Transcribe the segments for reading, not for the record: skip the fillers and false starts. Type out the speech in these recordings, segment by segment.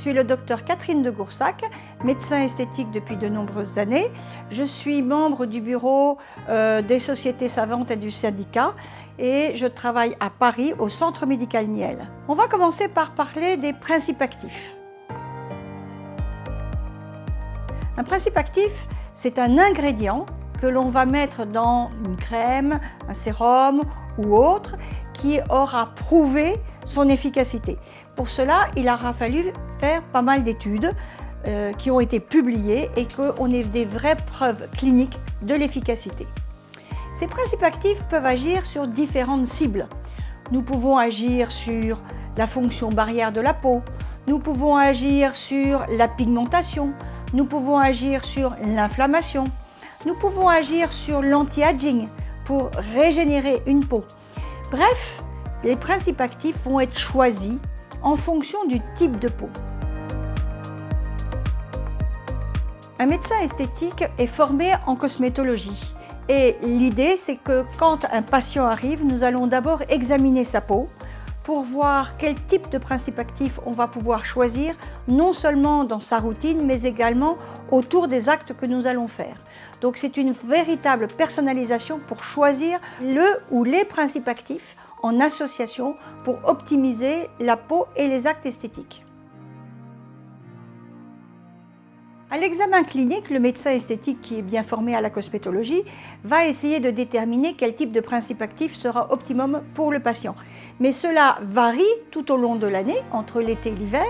suis le docteur Catherine de Goursac, médecin esthétique depuis de nombreuses années. Je suis membre du bureau des sociétés savantes et du syndicat et je travaille à Paris au Centre médical Niel. On va commencer par parler des principes actifs. Un principe actif, c'est un ingrédient que l'on va mettre dans une crème, un sérum ou autre qui aura prouvé son efficacité. Pour cela, il aura fallu faire pas mal d'études qui ont été publiées et qu'on ait des vraies preuves cliniques de l'efficacité. Ces principes actifs peuvent agir sur différentes cibles. Nous pouvons agir sur la fonction barrière de la peau, nous pouvons agir sur la pigmentation, nous pouvons agir sur l'inflammation, nous pouvons agir sur l'anti-aging pour régénérer une peau. Bref, les principes actifs vont être choisis en fonction du type de peau. Un médecin esthétique est formé en cosmétologie et l'idée c'est que quand un patient arrive, nous allons d'abord examiner sa peau pour voir quel type de principe actif on va pouvoir choisir, non seulement dans sa routine, mais également autour des actes que nous allons faire. Donc c'est une véritable personnalisation pour choisir le ou les principes actifs en association pour optimiser la peau et les actes esthétiques. À l'examen clinique, le médecin esthétique qui est bien formé à la cosmétologie va essayer de déterminer quel type de principe actif sera optimum pour le patient. Mais cela varie tout au long de l'année, entre l'été et l'hiver,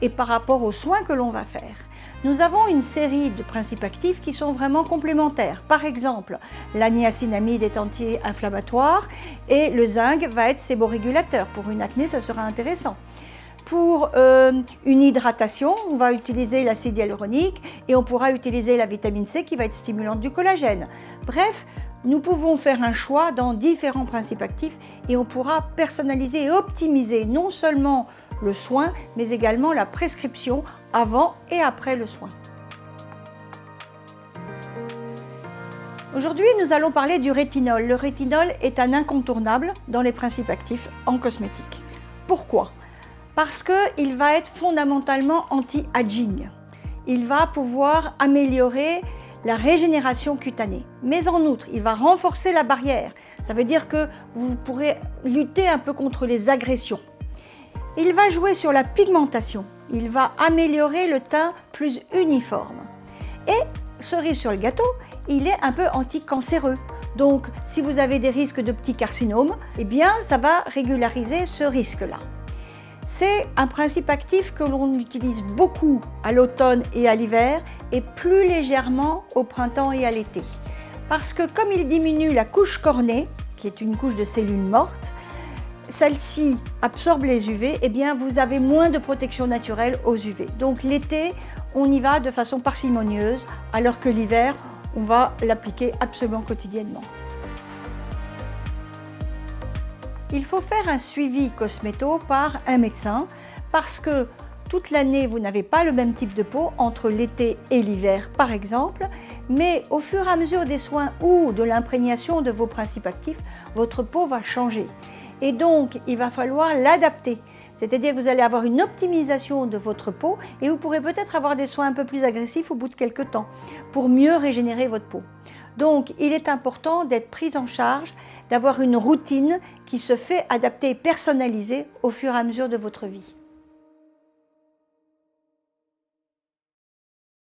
et par rapport aux soins que l'on va faire. Nous avons une série de principes actifs qui sont vraiment complémentaires. Par exemple, la niacinamide est anti-inflammatoire et le zinc va être séborégulateur. Pour une acné, ça sera intéressant. Pour une hydratation, on va utiliser l'acide hyaluronique et on pourra utiliser la vitamine C qui va être stimulante du collagène. Bref, nous pouvons faire un choix dans différents principes actifs et on pourra personnaliser et optimiser non seulement le soin, mais également la prescription avant et après le soin. Aujourd'hui, nous allons parler du rétinol. Le rétinol est un incontournable dans les principes actifs en cosmétique. Pourquoi ? Parce qu'il va être fondamentalement anti-aging. Il va pouvoir améliorer la régénération cutanée. Mais en outre, il va renforcer la barrière. Ça veut dire que vous pourrez lutter un peu contre les agressions. Il va jouer sur la pigmentation. Il va améliorer le teint plus uniforme. Et, cerise sur le gâteau, il est un peu anti-cancéreux. Donc, si vous avez des risques de petits carcinomes, eh bien, ça va régulariser ce risque-là. C'est un principe actif que l'on utilise beaucoup à l'automne et à l'hiver et plus légèrement au printemps et à l'été. Parce que comme il diminue la couche cornée, qui est une couche de cellules mortes, celle-ci absorbe les UV, et bien vous avez moins de protection naturelle aux UV. Donc l'été, on y va de façon parcimonieuse, alors que l'hiver, on va l'appliquer absolument quotidiennement. Il faut faire un suivi cosméto par un médecin parce que toute l'année, vous n'avez pas le même type de peau entre l'été et l'hiver, par exemple, mais au fur et à mesure des soins ou de l'imprégnation de vos principes actifs, votre peau va changer. Et donc, il va falloir l'adapter. C'est-à-dire que vous allez avoir une optimisation de votre peau et vous pourrez peut-être avoir des soins un peu plus agressifs au bout de quelques temps pour mieux régénérer votre peau. Donc, il est important d'être pris en charge, d'avoir une routine qui se fait adapter et personnaliser au fur et à mesure de votre vie.